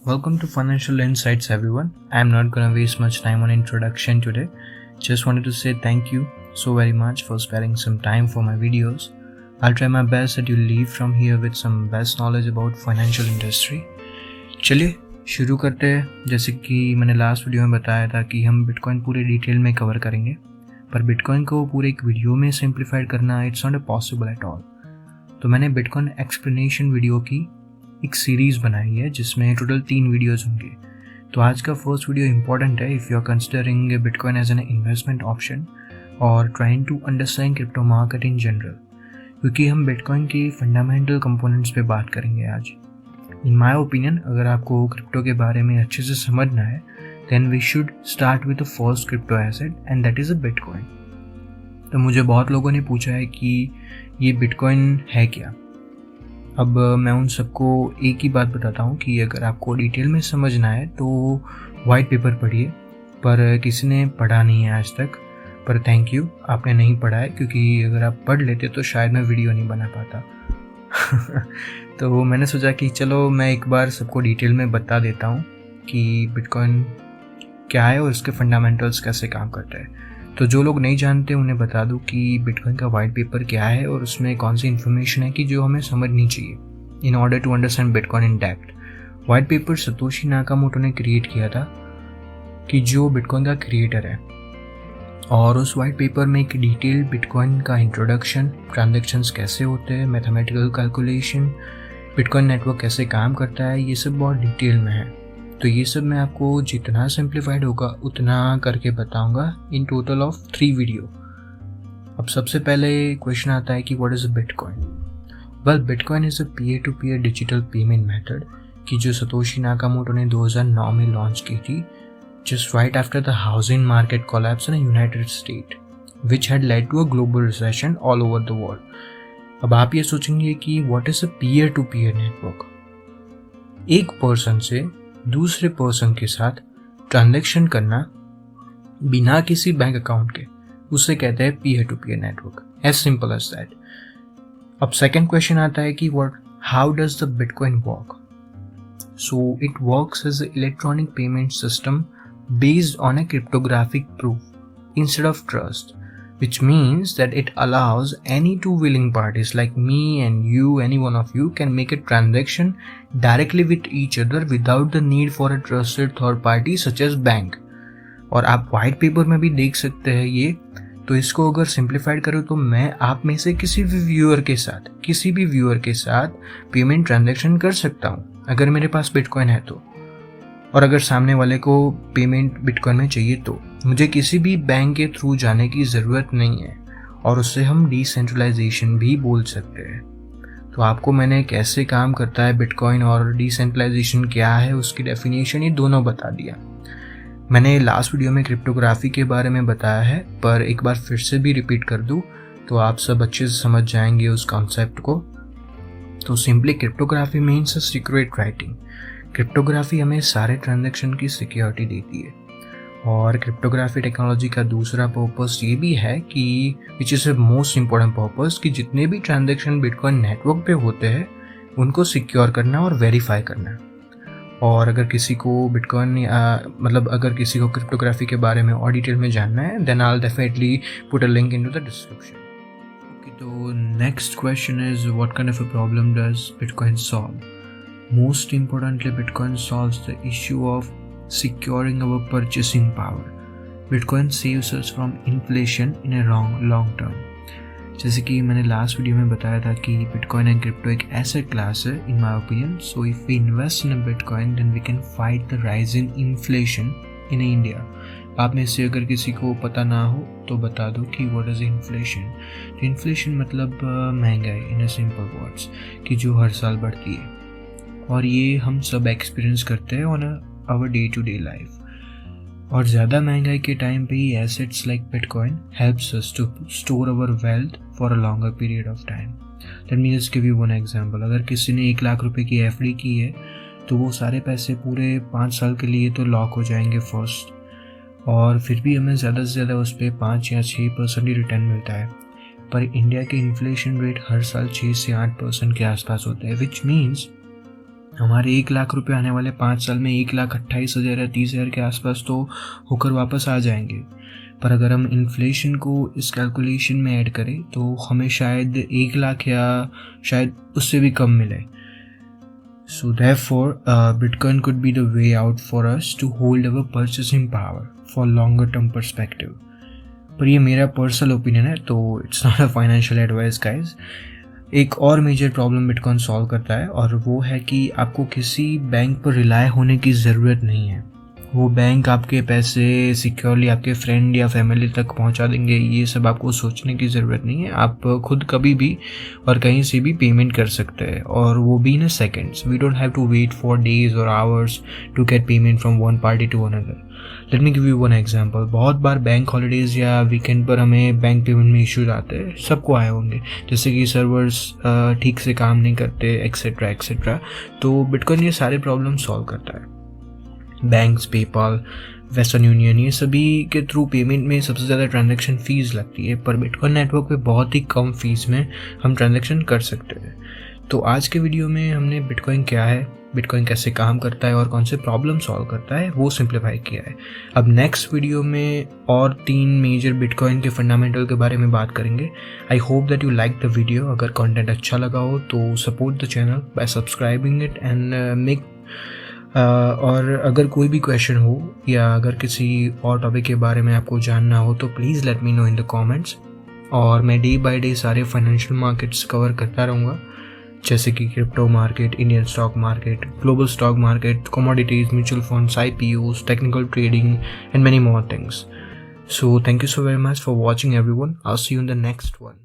Welcome to Financial Insights, everyone. I'm not gonna waste much time on introduction today. Just wanted to say thank you so very much for sparing some time for my videos. I'll try my best that you leave from here with some best knowledge about financial industry. चलिए शुरू करते हैं। जैसे कि मैंने last video में बताया था कि हम बिटकॉइन पूरे डिटेल में कवर करेंगे, पर बिटकॉइन को पूरे एक वीडियो में सिंप्लीफाइड करना it's not possible at all. तो मैंने बिटकॉइन एक्सप्लेनेशन वीडियो की एक सीरीज़ बनाई है जिसमें टोटल 3 वीडियोज़ होंगे। तो आज का फर्स्ट वीडियो इंपॉर्टेंट है if you are considering bitcoin as an investment option और trying to understand crypto market in general, क्योंकि हम बिटकॉइन के फंडामेंटल कंपोनेंट्स पे बात करेंगे आज। इन माय ओपिनियन, अगर आपको क्रिप्टो के बारे में अच्छे से समझना है then we should start with the first crypto asset and that is a bitcoin. तो मुझे बहुत लोगों ने पूछा है कि ये बिटकॉइन है क्या। अब मैं उन सबको एक ही बात बताता हूँ कि अगर आपको डिटेल में समझना है तो वाइट पेपर पढ़िए, पर किसी ने पढ़ा नहीं है आज तक। पर थैंक यू, आपने नहीं पढ़ा है, क्योंकि अगर आप पढ़ लेते तो शायद मैं वीडियो नहीं बना पाता। तो मैंने सोचा कि चलो मैं एक बार सबको डिटेल में बता देता हूँ कि बिटकॉइन क्या है और इसके फंडामेंटल्स कैसे काम करते हैं। तो जो लोग नहीं जानते उन्हें बता दूं कि बिटकॉइन का वाइट पेपर क्या है और उसमें कौन सी इन्फॉर्मेशन है कि जो हमें समझनी चाहिए in order to understand bitcoin in depth. White paper Satoshi Nakamoto ने क्रिएट किया था, कि जो बिटकॉइन का क्रिएटर है, और उस वाइट पेपर में एक डिटेल बिटकॉइन का इंट्रोडक्शन, ट्रांजेक्शन्स कैसे होते हैं, मैथमेटिकल कैलकुलेशन, बिटकॉइन नेटवर्क कैसे काम करता है, ये सब बहुत डिटेल में है। तो ये सब मैं आपको जितना सिंप्लीफाइड होगा उतना करके बताऊंगा इन टोटल ऑफ 3 वीडियो। अब सबसे पहले क्वेश्चन आता है कि what is a bitcoin. Well, bitcoin is a peer to peer digital payment method कि जो सतोशी नाकामोटो ने 2009 में लॉन्च की थी, just right after the housing market collapse in United State which had led to a global recession all over the world. अब आप ये सोचेंगे कि what is a peer to peer network. एक पर्सन से दूसरे पर्सन के साथ ट्रांजैक्शन करना बिना किसी बैंक अकाउंट के, उसे कहते हैं peer to peer network, as simple as that. अब सेकंड क्वेश्चन आता है कि how does the bitcoin work. So it works as electronic payment system based on a cryptographic proof instead of trust, which means that it allows any two willing parties like me and you, any one of you can make a transaction directly with each other without the need for a trusted third party such as bank। और आप white paper में भी देख सकते हैं ये। तो इसको अगर सिंप्लीफाइड करो तो मैं आप में से किसी भी व्यूअर के साथ पेमेंट ट्रांजेक्शन कर सकता हूँ अगर मेरे पास बिटकॉइन है तो। और अगर सामने वाले को पेमेंट बिटकॉइन में चाहिए तो मुझे किसी भी बैंक के थ्रू जाने की ज़रूरत नहीं है, और उससे हम डिसेंट्रलाइजेशन भी बोल सकते हैं। तो आपको मैंने कैसे काम करता है बिटकॉइन और डिसेंट्रलाइजेशन क्या है उसकी डेफिनेशन ये दोनों बता दिया। मैंने लास्ट वीडियो में क्रिप्टोग्राफी के बारे में बताया है, पर एक बार फिर से भी रिपीट कर दूँ तो आप सब अच्छे से समझ जाएंगे उस कॉन्सेप्ट को। तो simply cryptography means secret writing. Cryptography हमें सारे ट्रांजैक्शन की सिक्योरिटी देती है, और क्रिप्टोग्राफी टेक्नोलॉजी का दूसरा पर्पस ये भी है कि which is a most important purpose कि जितने भी ट्रांजैक्शन बिटकॉइन नेटवर्क पे होते हैं उनको सिक्योर करना और वेरीफाई करना। और अगर किसी को बिटकॉइन अगर किसी को क्रिप्टोग्राफी के बारे में और डिटेल में जानना है then I will definitely put a link into the description. Okay, तो next question is what kind of a problem does bitcoin solve. Most importantly, Bitcoin solves the issue of securing our purchasing power. Bitcoin saves us from inflation in a long term. जैसे कि मैंने last video में बताया था कि bitcoin and crypto एक asset class है in my opinion. So if we invest in a bitcoin then we can fight the rise in inflation in India. आप में से अगर किसी को पता ना हो तो बता दो कि व्हाट इज इन्फ्लेशन। तो इन्फ्लेशन मतलब महंगाई इन अ सिंपल वर्ड्स, कि जो हर साल बढ़ती है, और ये हम सब एक्सपीरियंस करते हैं on our day to day life. और ज़्यादा महंगाई के टाइम पे ही assets like bitcoin helps us to store our wealth for a longer period of time. Let me just give you one example. अगर किसी ने 1 लाख रुपए की एफडी की है तो वो सारे पैसे पूरे 5 साल के लिए तो लॉक हो जाएंगे फर्स्ट, और फिर भी हमें ज़्यादा से ज़्यादा उस पर 5 या 6% ही रिटर्न मिलता है। पर इंडिया के इन्फ्लेशन रेट हर साल 6 से 8% के आसपास होता है, विच मीन्स हमारे 1 लाख रुपए आने वाले 5 साल में 1,28,000 या 30,000 के आसपास तो होकर वापस आ जाएंगे। पर अगर हम इन्फ्लेशन को इस कैलकुलेशन में ऐड करें तो हमें शायद 1 लाख या शायद उससे भी कम मिले। So therefore, Bitcoin could be the way out for us to hold our purchasing power for longer term perspective. पर ये मेरा पर्सनल ओपिनियन है, तो it's not a financial advice guys. एक और मेजर प्रॉब्लम बिटकॉइन सॉल्व करता है और वो है कि आपको किसी बैंक पर रिलाय होने की ज़रूरत नहीं है। वो बैंक आपके पैसे सिक्योरली आपके फ्रेंड या फैमिली तक पहुंचा देंगे, ये सब आपको सोचने की ज़रूरत नहीं है। आप खुद कभी भी और कहीं से भी पेमेंट कर सकते हैं, और वो भी in seconds. We don't have to wait for days और hours to get payment from one party to another. Let me give you one example. बहुत बार बैंक हॉलीडेज़ या वीकेंड पर हमें बैंक पेमेंट में इश्यूज आते हैं, सबको आए होंगे, जैसे कि सर्वर्स ठीक से काम नहीं करते एक्सेट्रा एक्सेट्रा। तो बिटकॉइन ये सारे प्रॉब्लम सॉल्व करता है। बैंक्स, पेपाल, वेस्टर्न यूनियन, ये सभी के थ्रू पेमेंट में सबसे ज़्यादा ट्रांजैक्शन फ़ीस लगती है, पर बिटकॉइन नेटवर्क पे बहुत ही कम फीस में हम ट्रांजैक्शन कर सकते हैं। तो आज के वीडियो में हमने बिटकॉइन क्या है, बिटकॉइन कैसे काम करता है और कौन से प्रॉब्लम सॉल्व करता है वो सिंप्लीफाई किया है। अब नेक्स्ट वीडियो में और 3 मेजर बिटकॉइन के फंडामेंटल के बारे में बात करेंगे। I hope that you like the video. अगर कंटेंट अच्छा लगा हो तो support the channel bye subscribing it and make और अगर कोई भी क्वेश्चन हो या अगर किसी और टॉपिक के बारे में आपको जानना हो तो please let me know in the comments. और मैं डे बाय डे सारे फाइनेंशियल मार्केट्स कवर करता रहूँगा, जैसे कि crypto market, Indian stock market, global stock market, commodities, mutual funds, IPOs, technical trading and many more things. So thank you so very much for watching everyone. I'll see you in the next one.